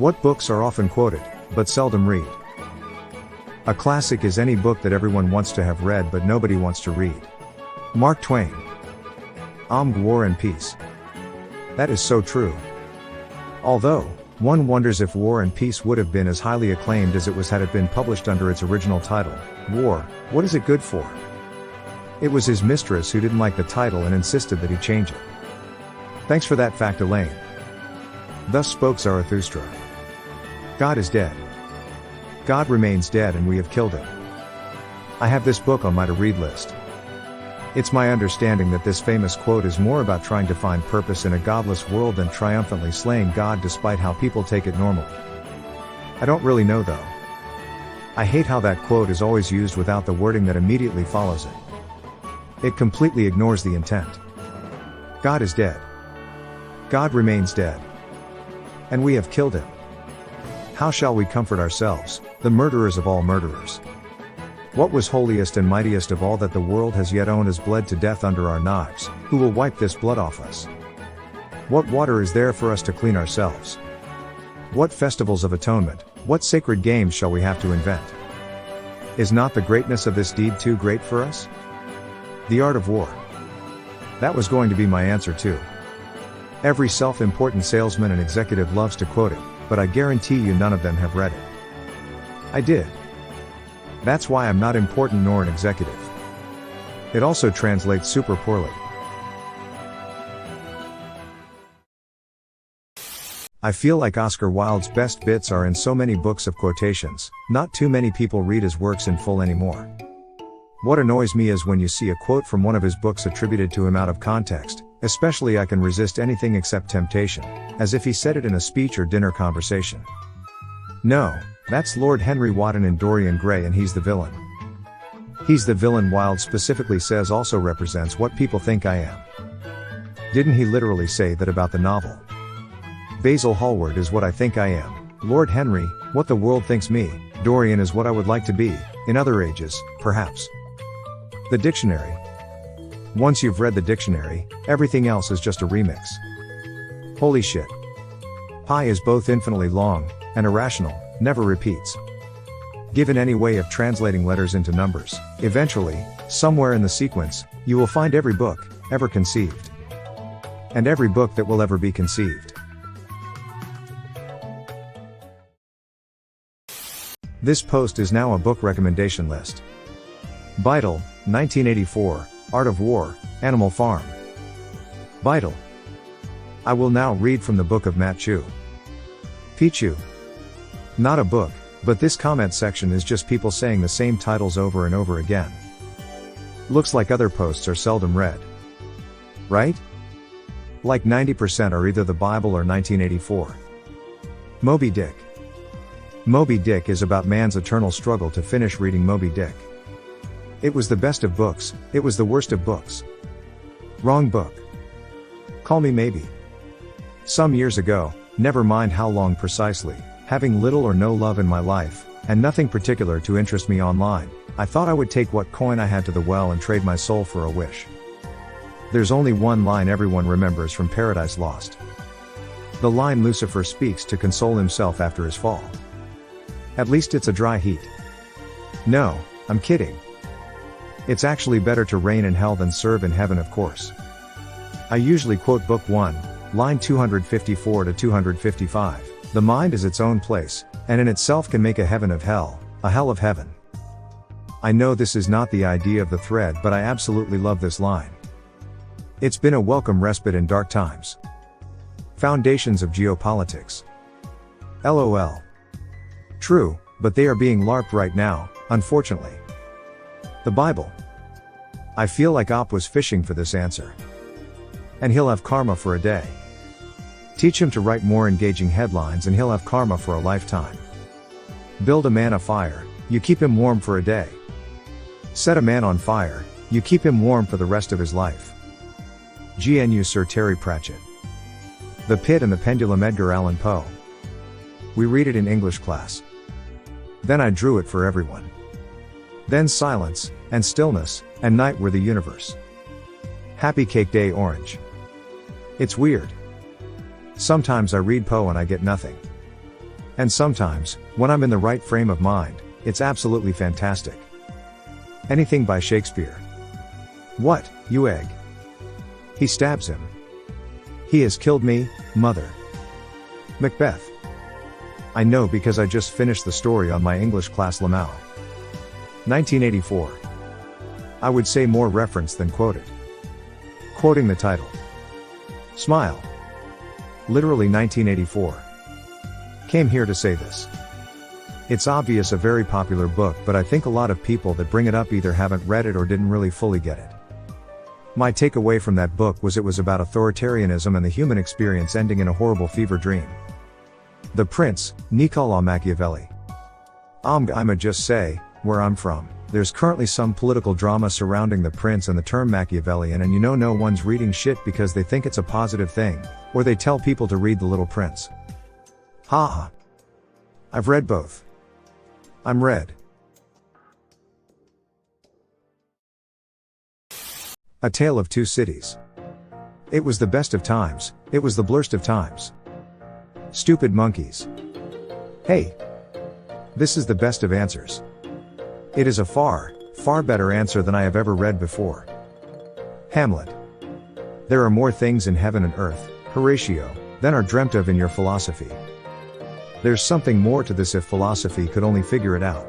What books are often quoted, but seldom read? A classic is any book that everyone wants to have read but nobody wants to read. Mark Twain. War and Peace. That is so true. Although, one wonders if War and Peace would have been as highly acclaimed as it was had it been published under its original title, War, What Is It Good For? It was his mistress who didn't like the title and insisted that he change it. Thanks for that fact, Elaine. Thus spoke Zarathustra. God is dead. God remains dead and we have killed him. I have this book on my to-read list. It's my understanding that this famous quote is more about trying to find purpose in a godless world than triumphantly slaying God despite how people take it normally. I don't really know though. I hate how that quote is always used without the wording that immediately follows it. It completely ignores the intent. God is dead. God remains dead. And we have killed him. How shall we comfort ourselves, the murderers of all murderers? What was holiest and mightiest of all that the world has yet owned has bled to death under our knives, who will wipe this blood off us? What water is there for us to clean ourselves? What festivals of atonement, what sacred games shall we have to invent? Is not the greatness of this deed too great for us? The art of war. That was going to be my answer too. Every self-important salesman and executive loves to quote it, but I guarantee you none of them have read it. I did. That's why I'm not important nor an executive. It also translates super poorly. I feel like Oscar Wilde's best bits are in so many books of quotations, not too many people read his works in full anymore. What annoys me is when you see a quote from one of his books attributed to him out of context, especially I Can Resist Anything Except Temptation, as if he said it in a speech or dinner conversation. No, that's Lord Henry Wotton in Dorian Gray and he's the villain. He's the villain Wilde specifically says also represents what people think I am. Didn't he literally say that about the novel? Basil Hallward is what I think I am, Lord Henry, what the world thinks me, Dorian is what I would like to be, in other ages, perhaps. The dictionary. Once you've read the dictionary, everything else is just a remix. Holy shit. Pi is both infinitely long and irrational, never repeats. Given any way of translating letters into numbers, eventually, somewhere in the sequence, you will find every book ever conceived. And every book that will ever be conceived. This post is now a book recommendation list. Beidel, 1984, Art of War, Animal Farm. Beidel. I will now read from the book of Matt Chu. Pichu. Not a book, but this comment section is just people saying the same titles over and over again. Looks like other posts are seldom read. Right? Like 90% are either the Bible or 1984. Moby Dick. Moby Dick is about man's eternal struggle to finish reading Moby Dick. It was the best of books, it was the worst of books. Wrong book. Call me maybe. Some years ago, never mind how long precisely, having little or no love in my life, and nothing particular to interest me online, I thought I would take what coin I had to the well and trade my soul for a wish. There's only one line everyone remembers from Paradise Lost. The line Lucifer speaks to console himself after his fall. At least it's a dry heat. No, I'm kidding. It's actually better to reign in hell than serve in heaven, of course. I usually quote Book 1, line 254 to 255. The mind is its own place, and in itself can make a heaven of hell, a hell of heaven. I know this is not the idea of the thread, but I absolutely love this line. It's been a welcome respite in dark times. Foundations of geopolitics. LOL. True, but they are being LARPed right now, unfortunately. The Bible. I feel like Op was fishing for this answer. And he'll have karma for a day. Teach him to write more engaging headlines and he'll have karma for a lifetime. Build a man a fire, you keep him warm for a day. Set a man on fire, you keep him warm for the rest of his life. GNU Sir Terry Pratchett. The Pit and the Pendulum, Edgar Allan Poe. We read it in English class. Then I drew it for everyone. Then silence, and stillness, and night were the universe. Happy Cake Day Orange. It's weird. Sometimes I read Poe and I get nothing. And sometimes, when I'm in the right frame of mind, it's absolutely fantastic. Anything by Shakespeare. What, you egg? He stabs him. He has killed me, mother. Macbeth. I know because I just finished the story on my English class Lamau. 1984. I would say more reference than quoted. Quoting the title. Smile. Literally 1984. Came here to say this. It's obvious a very popular book, but I think a lot of people that bring it up either haven't read it or didn't really fully get it. My takeaway from that book was it was about authoritarianism and the human experience ending in a horrible fever dream. The Prince, Niccolo Machiavelli. I'ma just say, where I'm from, there's currently some political drama surrounding the prince and the term Machiavellian, and no one's reading shit because they think it's a positive thing, or they tell people to read The Little Prince. Haha. I've read both. I'm red. A Tale of Two Cities. It was the best of times, it was the blurst of times. Stupid monkeys. Hey. This is the best of answers. It is a far, far better answer than I have ever read before. Hamlet. There are more things in heaven and earth, Horatio, than are dreamt of in your philosophy. There's something more to this if philosophy could only figure it out.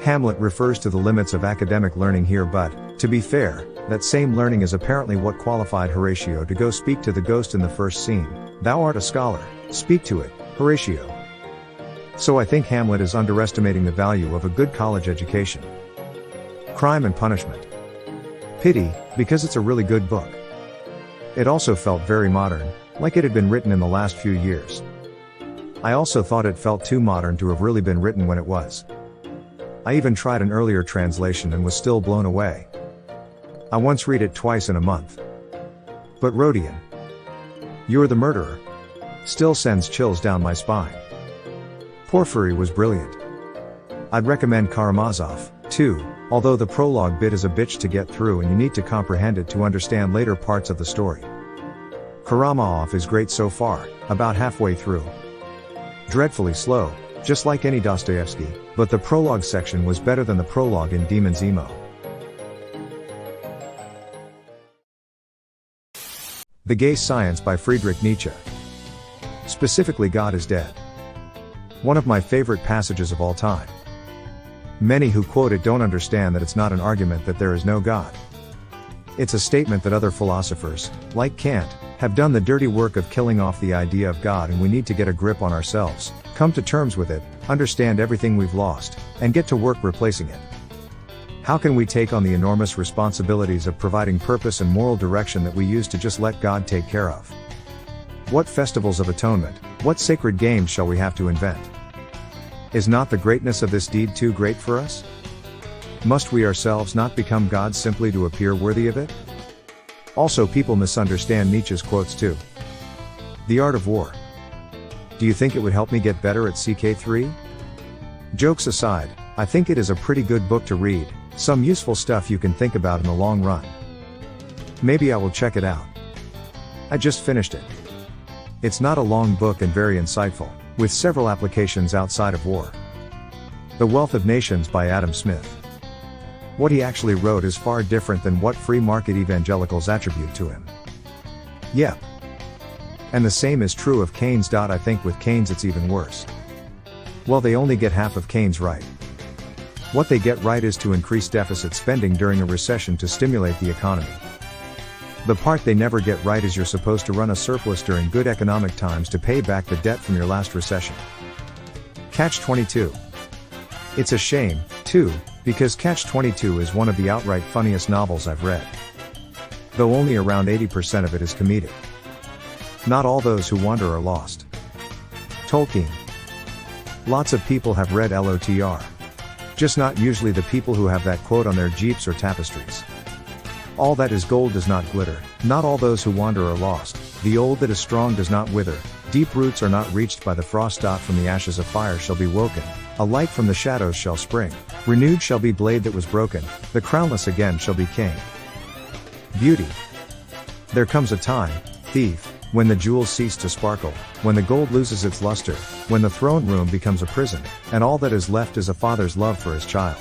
Hamlet refers to the limits of academic learning here, but, to be fair, that same learning is apparently what qualified Horatio to go speak to the ghost in the first scene. Thou art a scholar, speak to it, Horatio. So I think Hamlet is underestimating the value of a good college education. Crime and Punishment. Pity, because it's a really good book. It also felt very modern, like it had been written in the last few years. I also thought it felt too modern to have really been written when it was. I even tried an earlier translation and was still blown away. I once read it twice in a month. But Rodion. You're the Murderer. Still sends chills down my spine. Porphyry was brilliant. I'd recommend Karamazov, too, although the prologue bit is a bitch to get through and you need to comprehend it to understand later parts of the story. Karamazov is great so far, about halfway through. Dreadfully slow, just like any Dostoevsky, but the prologue section was better than the prologue in Demon's Emo. The Gay Science by Friedrich Nietzsche. Specifically, God is Dead. One of my favorite passages of all time. Many who quote it don't understand that it's not an argument that there is no God. It's a statement that other philosophers, like Kant, have done the dirty work of killing off the idea of God, and we need to get a grip on ourselves, come to terms with it, understand everything we've lost, and get to work replacing it. How can we take on the enormous responsibilities of providing purpose and moral direction that we used to just let God take care of? What festivals of atonement, what sacred games shall we have to invent? Is not the greatness of this deed too great for us? Must we ourselves not become gods simply to appear worthy of it? Also, people misunderstand Nietzsche's quotes too. The Art of War. Do you think it would help me get better at CK3? Jokes aside, I think it is a pretty good book to read, some useful stuff you can think about in the long run. Maybe I will check it out. I just finished it. It's not a long book and very insightful, with several applications outside of war. The Wealth of Nations by Adam Smith. What he actually wrote is far different than what free market evangelicals attribute to him. Yep. And the same is true of Keynes. I think with Keynes it's even worse. Well, they only get half of Keynes right. What they get right is to increase deficit spending during a recession to stimulate the economy. The part they never get right is you're supposed to run a surplus during good economic times to pay back the debt from your last recession. Catch-22. It's a shame, too, because Catch-22 is one of the outright funniest novels I've read. Though only around 80% of it is comedic. Not all those who wander are lost. Tolkien. Lots of people have read LOTR. Just not usually the people who have that quote on their jeeps or tapestries. All that is gold does not glitter, not all those who wander are lost, the old that is strong does not wither, deep roots are not reached by the frost. From the ashes of fire shall be woken, a light from the shadows shall spring, renewed shall be blade that was broken, the crownless again shall be king. Beauty. There comes a time, thief, When the jewels cease to sparkle, when the gold loses its luster, when the throne room becomes a prison, and all that is left is a father's love for his child.